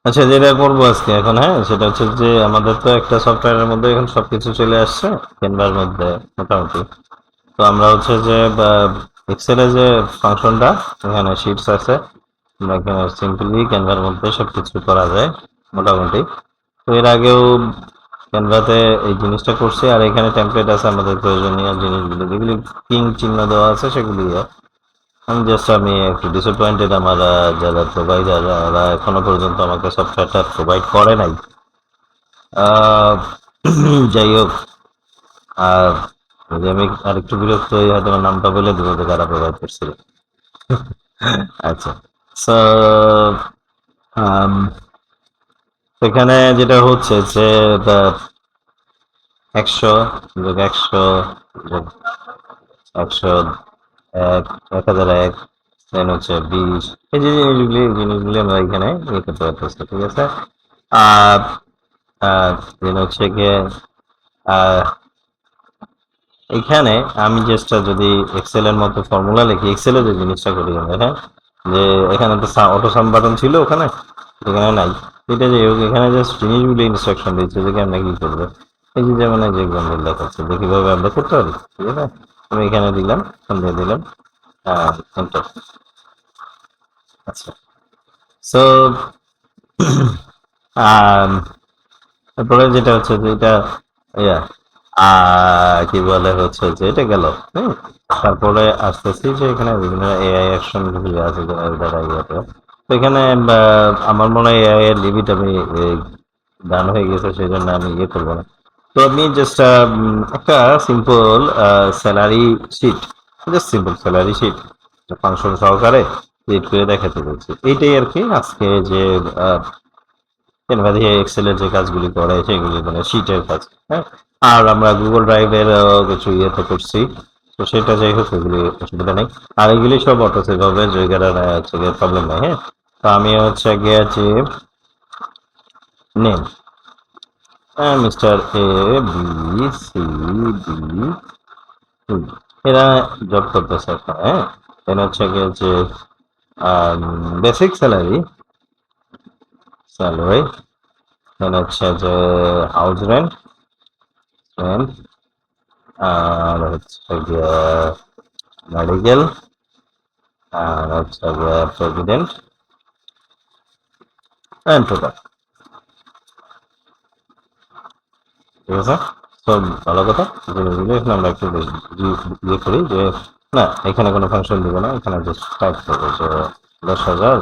আচ্ছা, যেটা করবো আজকে এখন, হ্যাঁ, সেটা হচ্ছে যে আমাদের তো একটা সফটওয়্যারের মধ্যে এখন সবকিছু চলে আসছে ক্যানভার মধ্যে মোটামুটি। তো আমরা হচ্ছে যে এক্সেলে যে ফাংশনটা, এখানে শিটস আছে, আমরা এখানে সিম্পলি ক্যানভার মধ্যে সবকিছু করা যায় মোটামুটি। তো এর আগেও ক্যানভাতে এই জিনিসটা করছি, আর এখানে টেমপ্লেট আছে আমাদের প্রয়োজনীয় জিনিসগুলো, যেগুলি কিং চিহ্ন দেওয়া আছে সেগুলি। আমি একটু ডিসঅ্যাপয়েন্টেড, আমার যারা প্রোভাইডার ওরা এখনো পর্যন্ত আমাকে সফটওয়্যারটা প্রোভাইড করে নাই। আহ, যাই হোক, আর যদি আমি আরেকটু বিরক্ত হই হয়তো আমার নামটা বলে দেবো যে কারা প্রোভাইড করছিল। আচ্ছা, সো এখানে যেটা হচ্ছে যে 100 যোগ 100 যোগ 100, 1001, দেন হচ্ছে 20, এই যে জিনিসগুলি আমরা এখানে ইয়ে করতে পারতেছি, ঠিক আছে। আর দেন হচ্ছে গিয়ে আহ, এখানে আমি জাস্ট যদি এক্সেল এর মতো ফর্মুলা লিখি, এক্সেলে যে জিনিসটা করি আমরা, হ্যাঁ, যে এখানে তো অটো সাম বাটন ছিল ওখানে, এখানে নাই। এটা যে হোক, এখানে জাস্ট জিনিসগুলি ইনস্ট্রাকশন দিচ্ছে যে আমরা কি করবো। এই যে যেমন এই যে এক্সাম্পল দেখাচ্ছে যে কিভাবে আমরা করতে পারি, ঠিক আছে। আমি এখানে দিলাম, এখান দিয়ে দিলাম এন্টার। আচ্ছা, সো তারপরে যেটা হচ্ছে যে এটা ইয়া কি বলে হচ্ছে যে এটা গেল, হ্যাঁ। তারপরে আসতেছি যে এখানে বিভিন্ন এআই অ্যাকশন গুলি আছে যেটা দ্বারা ইয়েতে। তো এখানে আমার মনে হয় এআই এর লিমিট আমি ডান হয়ে গেছে, সেই জন্য আমি ইয়ে করবো না। তো আমি জাস্ট একটা simple salary sheet, just simple salary sheet function সহকারে ক্রিয়েট করে দেখাতে বলছি। এইটাই আর কি আজকে যে ক্যানভা দিয়ে এক্সেলের যে কাজগুলি করে সেগুলি মানে শিটের কাজ, হ্যাঁ। আর আমরা গুগল ড্রাইভের কিছু ইয়ে তো করছি, তো সেটা যাই হোক, এগুলি অসুবিধা নেই। আর এগুলি সব অটো সেভ হবে, যে হচ্ছে গিয়ে প্রবলেম নেই, হ্যাঁ। তো আমি হচ্ছে গিয়ে যে name mister A B C D, এরা জব করতেছে এখন, হ্যাঁ। দেন হচ্ছে গিয়ে যে বেসিক স্যালারি স্যালারি, দেন হচ্ছে যে হাউস রেন্ট রেন্ট, আর হচ্ছে গিয়ে মেডিকেল, আর হচ্ছে গিয়ে প্রেসিডেন্ট অ্যান্ড টোটাল, ঠিক আছে। তো ভালো কথা, জিনিসগুলো এখন আমরা একটু ইয়ে করি যে না, এখানে কোনো ফাংশন দিব না, এখানে জাস্ট টাইপ করবো যে 10,000,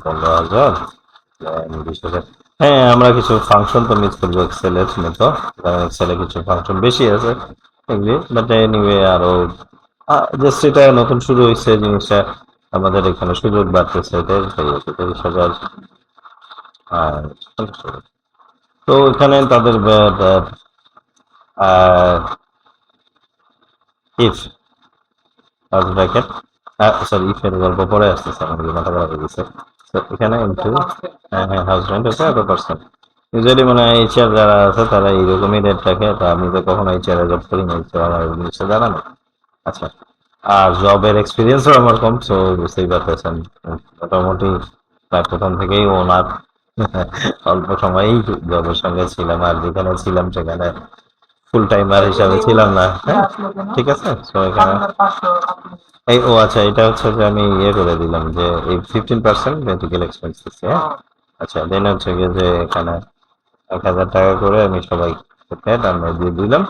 15,000, 20,000। হ্যাঁ, আমরা কিছু ফাংশন তো মিস করবো এক্সেলের মতো, কারণ এক্সেলে কিছু ফাংশন বেশি আছে এগুলি, বাট এনিওয়ে আরো জাস্ট এটা নতুন শুরু হয়েছে জিনিসটা, আমাদের এখানে সুযোগ বাড়তেছে, এটাই 30,000। আর তো এখানে তাদের ইফ ব্র্যাকেট, সরি, ইফ এর গল্প পরে আসতেছে, আমাদের মাথা খারাপ হয়ে গেছে। তো এখানে ইনটু, হ্যাঁ হ্যাঁ, হাজব্যান্ড হচ্ছে এত পার্সেন্ট। ইউজুয়ালি মানে এইচআর যারা আছে তারা এইরকমই রেট রাখে, তা আমি তো কখনো এইচআর এ জব করি না, তো আমার এই জিনিসটা জানা নেই। আচ্ছা, আর জবের এক্সপিরিয়েন্সও আমার কম, সো বুঝতেই পারতেছেন মোটামুটি প্রায় প্রথম থেকেই ওনার অল্প সময়েই জবের সঙ্গে ছিলাম, আর যেখানে ছিলাম সেখানে ফুল টাইমার হিসাবে ছিলাম না, হ্যাঁ। ঠিক আছে, তো এখানে এই ও আচ্ছা, এটা হচ্ছে যে আমি ইয়ে করে দিলাম যে এই 15% মেডিকেল এক্সপেন্স দিচ্ছি, হ্যাঁ। আচ্ছা, দেন হচ্ছে গিয়ে যে এখানে 1,000 টাকা করে আমি সবাইকে ডানে দিয়ে দিলাম।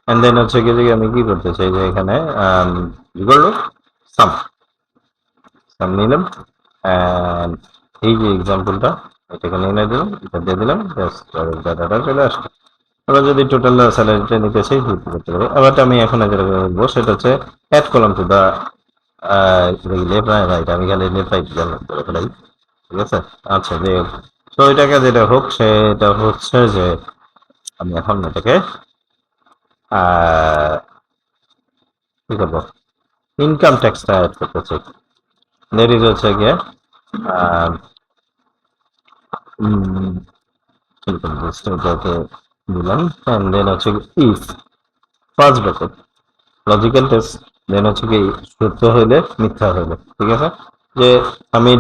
এন্ড দেন হচ্ছে গিয়ে যে আমি কি করতে চাই যে এখানে কি করলো, সাম সাম নিলাম, and এই যে এক্সাম্পলটা এটাকে নিয়ে দিলাম, এটা দিয়ে দিলাম, জাস্ট ডাটাটা চলে আসলো। আমরা যদি টোটাল স্যালারিটা নিতে চাই করতে পারি। আবার আমি এখন যেটা বলবো সেটা হচ্ছে add column to the left right, আমি খালি লেফট রাইট করে ফেলাই, ঠিক আছে। আচ্ছা, যে তো এটাকে যেটা হোক সেটা হচ্ছে যে আমি এখন এটাকে কি করবো, ইনকাম ট্যাক্সটা অ্যাড করতে চাই। দ্যাট ইজ হচ্ছে গিয়ে ইনকাম ট্যাক্সটাকে দিলাম, অ্যান্ড দেন হচ্ছে if first bracket logical test, then হচ্ছে কি সত্য হইলে মিথ্যা হইলে, ঠিক আছে। যে আমি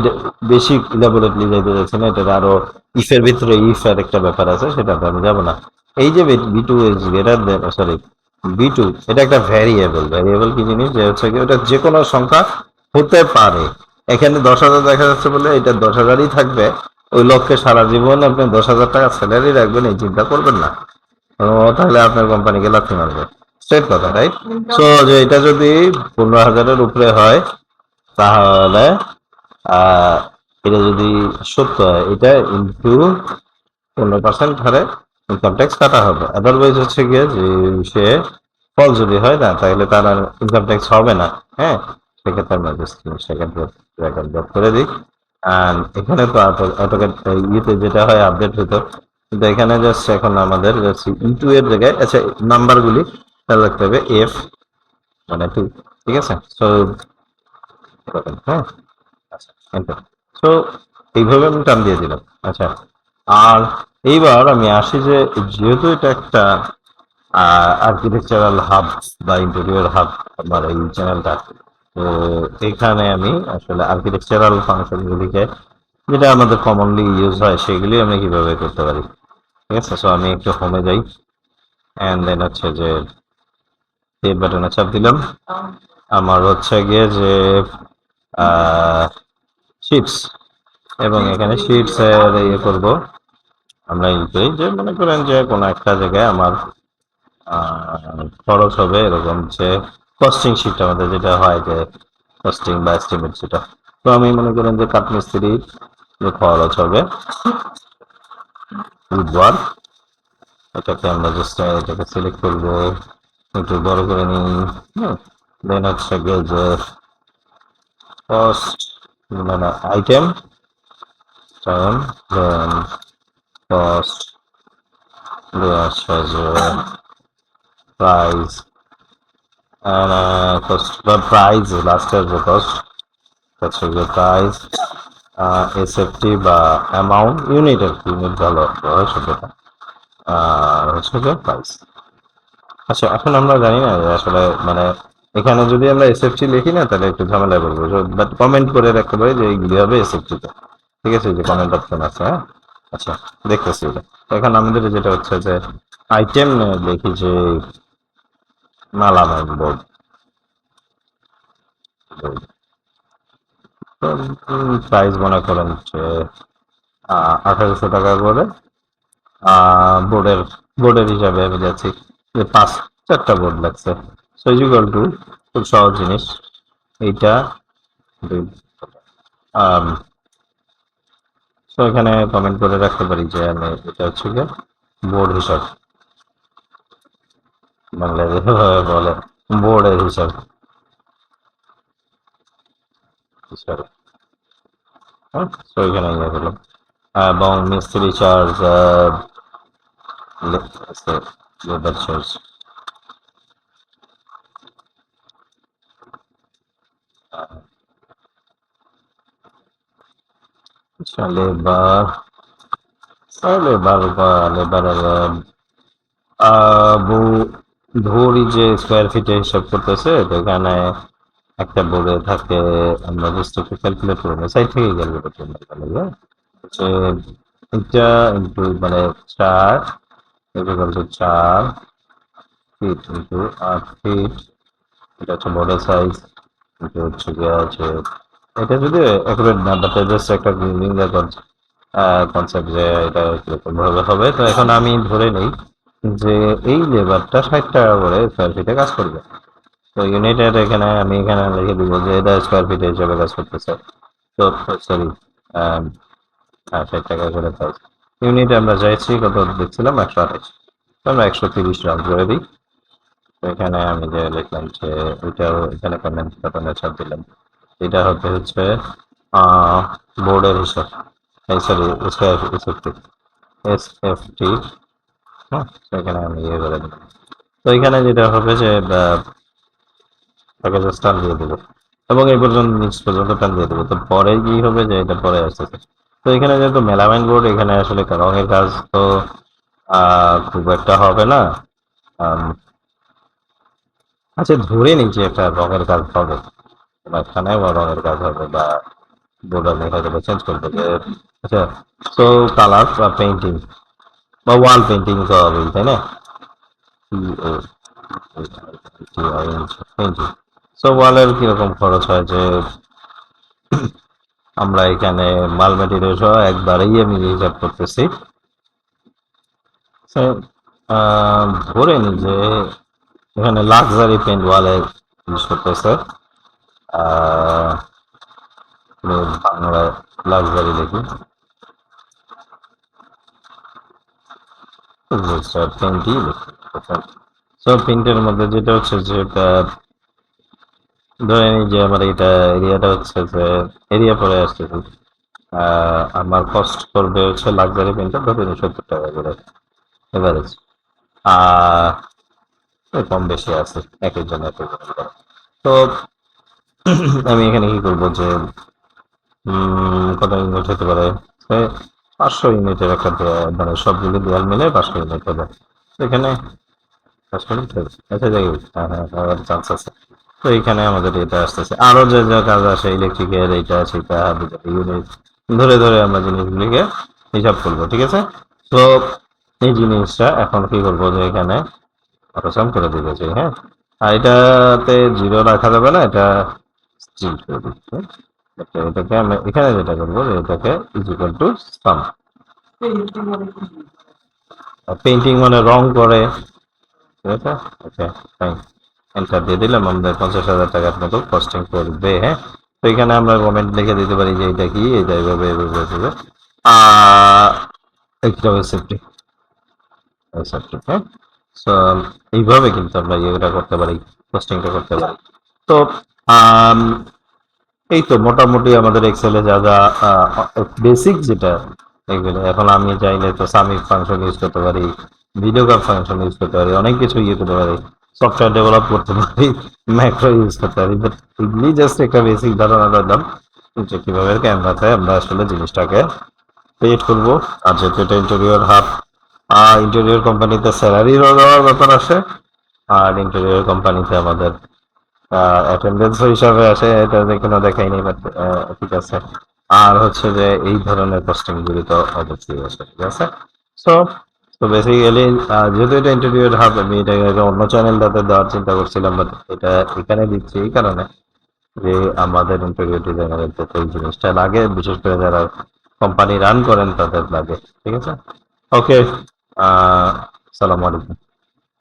বেশি ইলাবোরেটলি যাইতে যাচ্ছি না, এটা আরো ইফের ভিতরে ইফের একটা ব্যাপার আছে, সেটাতে আমি যাবো না। এই যে B two is greater than, sorry, B two এটা একটা ভ্যারিয়েবল। ভ্যারিয়েবল কি জিনিস, যে হচ্ছে কি ওটা যে কোনো সংখ্যা হতে পারে। এখানে 10,000 দেখা যাচ্ছে বলে এটা 10,000ই থাকবে, ওই লক্ষ্যে সারা জীবন আপনি 10,000 টাকা স্যালারি রাখবেন এই চিন্তা করবেন না। ও তাহলে আপনার কোম্পানিকে লাথি মারবে, স্ট্রেট কথা, রাইট? সো যে এটা যদি 15,000-এর উপরে হয়, তাহলে আহ এটা যদি সত্য হয়, এটা ইনটু 15% হারে ইনকাম ট্যাক্স কাটা হবে। আদারওয়াইজ হচ্ছে গিয়ে যে সে ফল যদি হয় না, তাহলে তার আর ইনকাম ট্যাক্স হবে না। হ্যাঁ, সেক্ষেত্রে আমরা জাস্ট সেকেন্ড ড্রপ করে দিই। আর এখানে তো অটোকেট ইয়েতে যেটা হয় আপডেট হতো, কিন্তু এখানে জাস্ট এখন আমাদের জাস্ট ইটু এর জায়গায়, আচ্ছা, নাম্বারগুলি খেয়াল রাখতে হবে, এফ মানে 2, ঠিক আছে? সো হ্যাঁ, আচ্ছা, এন্টার। সো এইভাবে আমি টান দিয়ে দিলাম। আচ্ছা, আর এইবার আমি আসি যে যেহেতু এটা একটা আর্কিটেকচারাল হাব বা ইন্টেরিয়র হাব আমার এই চ্যানেলটা, তো এখানে আমি আসলে আর্কিটেকচারাল ফাংশনগুলিকে, যেটা আমাদের কমনলি ইউজ হয়, সেগুলি আমি কিভাবে করতে পারি। ঠিক আছে, সো আমি একটু হোমে যাই, অ্যান্ড দেন হচ্ছে যে সেভ বাটনে চাপ দিলাম। আমার হচ্ছে গিয়ে যে শিটস, এবং এখানে শিটস এর ইয়ে করবো আমরা, এই যে মনে করেন যে কোনো একটা জায়গায় আমার খরচ হবে এরকম, যে কস্টিং শিট আমাদের যেটা হয়, যে কস্টিং বা এস্টিমেট যেটা। তো আমি মনে করেন যে কাঠমিস্ত্রি যে খরচ হবে বুধবার, এটাকে আমরা জাস্ট এটাকে সিলেক্ট করবো, একটু বড় করে নিই। দেন হচ্ছে গিয়ে যে কস্ট, মানে আইটেম টার্ম, দেন কস্ট, দেন হচ্ছে যে প্রাইস, কস্ট বা প্রাইস, লাস্টের যে কস্ট হচ্ছে যে প্রাইস, এসএফটি বা অ্যামাউন্ট, ইউনিট আর কি, ইউনিট ভালো হয় শব্দটা, আর হচ্ছে যে প্রাইস। আচ্ছা, এখন আমরা জানি না যে আসলে মানে এখানে যদি আমরা এসএফটি লিখি না, তাহলে একটু ঝামেলায় পড়বো, বাট কমেন্ট করে রাখতে পারি যে এইগুলি হবে এসএফটিতে। ঠিক আছে, যে কমেন্ট অপশন আছে, হ্যাঁ। আচ্ছা, দেখতেছি এটা। এখন আমাদের যেটা হচ্ছে যে আইটেম দেখি যে মালামাল বোর্ড, প্রাইস মনে করেন যে 1,800 টাকা করে। বোর্ডের বোর্ডের হিসাবে আমি যাচ্ছি যে 4টা বোর্ড লাগছে। সো ইকুয়াল টু, খুব সহজ জিনিস এইটা, সো এখানে কমেন্ট করে রাখতে পারি যে আমি এটা হচ্ছে গিয়ে বোর্ড হিসাব, বাংলায় যেভাবে বলে বোর্ডের হিসাব হিসাবে। সো এখানে ইয়ে হলো, এবং মিস্ত্রি চার্জ, লেবার চার্জ। আচ্ছা, লেবার, লেবার বা লেবারের ধরি যে স্কোয়ার ফিটে হিসাব করতেছে, তো এখানে একটা বোর্ডে থাকে, আমরা জাস্ট একটু ক্যালকুলেট করবো, সাইড থেকে ক্যালকুলেট করবো, হচ্ছে এটা ইন্টু মানে 4 equal to 4 feet into 8 feet, এটা হচ্ছে বোর্ডের সাইজ, এটা হচ্ছে গিয়ে আছে, এটা যদি অ্যাকুরেট না, বাট জাস্ট একটা কনসেপ্ট যে এটা এরকম ভাবে হবে। তো এখন আমি ধরে নেই যে এই লেবারটা 60 টাকা করে স্কোয়ার ফিটে কাজ করবে। তো ইউনিটের এখানে আমি এখানে লিখে দিব যে এটা স্কোয়ার ফিট হিসেবে কাজ করতেছে। তো সরি, 60 টাকা করে প্রাইস। ইউনিটে আমরা চাইছি কত দেখছিলাম, 128। তো আমরা 130 রাউন্ড করে দিই। তো এখানে আমি যে লিখলাম যে ওইটাও এখানে কমেন্ট বাটনে চাপ দিলাম, এটা হচ্ছে বোর্ডের হিসাব, সরি স্কোয়ার এসএফটি, এসএফটি। হ্যাঁ, তো এখানে আমি ইয়ে করে দিলাম। তো এখানে যেটা হবে যে তাকে জাস্ট টান দিয়ে দেবো, এবং এই পর্যন্ত নিচ পর্যন্ত টান দিয়ে দেবো। তো পরে কি হবে যে এটা পরে আসতেছে। তো এখানে যেহেতু মেলামাইন বোর্ড, এখানে আসলে রঙের কাজ তো খুব একটা হবে না। আচ্ছা, ধরে নিই যে একটা রঙের কাজ হবে, মাঝখানে বা রঙের কাজ হবে, বা বোর্ডার লেখা যাবে চেঞ্জ করতে হবে। আচ্ছা, সো কালার বা পেইন্টিং বা ওয়াল পেইন্টিং তো হবেই, তাই না? পেইন্টিং। সো ওয়ালের কিরকম খরচ হয় যে আমরা এখানে মাল মেটেরিয়াল সহ একবারেই আমি হিসাব করতেছি। ধরে নি যে এখানে লাক্সারি পেন্ট ওয়ালে ইউজ করতেছে, বাংলায় লাক্সারি দেখি, পেন্টই লিখি। সো প্রিন্টের মধ্যে যেটা হচ্ছে যে ধরে নিই যে আমার এটা এরিয়াটা হচ্ছে যে এরিয়া পরে আসতেছে, আমার কস্ট করবে হচ্ছে লাক্সারি পেন্টটা ধরে নিই 70 টাকা করে এভারেজ। কম বেশি আছে এক একজন এক একজন করে। তো আমি এখানে কি করবো যে কত ইউনিট হতে পারে, 500 ইউনিটের একটা মানে সবগুলো দেওয়াল মিলে 500 ইউনিট হবে। তো এখানে 5 মিনিট হবে, আচ্ছা যাই হোক, হ্যাঁ হ্যাঁ হওয়ার চান্স আছে। তো এখানে আমাদের এটা আসতেছে আরো যে যা কাজ আসে ইলেকট্রিকের এইটা সেটা ইউনিট ধরে ধরে আমরা জিনিসগুলিকে হিসাব করবো, ঠিক আছে? তো এই জিনিসটা এখন কি করবো যে এখানে অটোসাম করে দিয়েছে, হ্যাঁ। আর এটাতে জিরো রাখা যাবে না, এটা স্টিল করে দিচ্ছে। এটাকে আমি এখানে যেটা করবো যে এটাকে is equal to some. Painting মানে রং করে, ঠিক আছে? ওকে ফাইন, এন্টার দিয়ে দিলাম। আমাদের 50,000 টাকার মতো কস্টিং করবে, হ্যাঁ। তো এখানে আমরা কমেন্ট লিখে দিতে পারি যে এটা কি, এটা এইভাবে এইভাবে এইভাবে একটা সেফটি সেফটি, হ্যাঁ। সো এইভাবে কিন্তু আমরা ইয়েটা করতে পারি, কস্টিংটা করতে পারি। তো আম, এই তো মোটামুটি আমাদের এক্সেলে যা যা বেসিক যেটা এগুলো, এখন আমি চাইলে তো সামিক ফাংশন ইউজ করতে পারি, ভিডিও কাপ ফাংশন ইউজ করতে পারি, অনেক কিছু ইয়ে করতে পারি, সফটওয়্যার ডেভেলপ করতে পারি, ম্যাক্রো ইউজ করতে পারি। বাট এগুলি জাস্ট একটা বেসিক ধারণা দিলাম যে কিভাবে ক্যানভাসে আমরা আসলে জিনিসটাকে ক্রিয়েট করবো। আর যেহেতু এটা ইন্টেরিয়র হাব, ইন্টেরিয়র কোম্পানিতে স্যালারি দেওয়ার ব্যাপার আসে, আর ইন্টেরিয়র কোম্পানিতে আমাদের অ্যাটেন্ডেন্স হিসাবে আসে, এটা কোনো দেখাইনি, বাট ঠিক আছে। আর হচ্ছে যে এই ধরনের কস্টিং গুলি তো অবশ্যই আসে, ঠিক আছে? সো তো বেসিক্যালি যেহেতু এটা ইন্টারভিউর হাব, আমি এটাকে অন্য চ্যানেলটাতে দেওয়ার চিন্তা করছিলাম, বাট এটা এখানে দিচ্ছি এই কারণে যে আমাদের ইন্টারভিউ ডিজাইনারের যাতে এই জিনিসটা লাগে, বিশেষ করে যারা কোম্পানি রান করেন তাদের লাগে, ঠিক আছে? ওকে, সালাম আলাইকুম।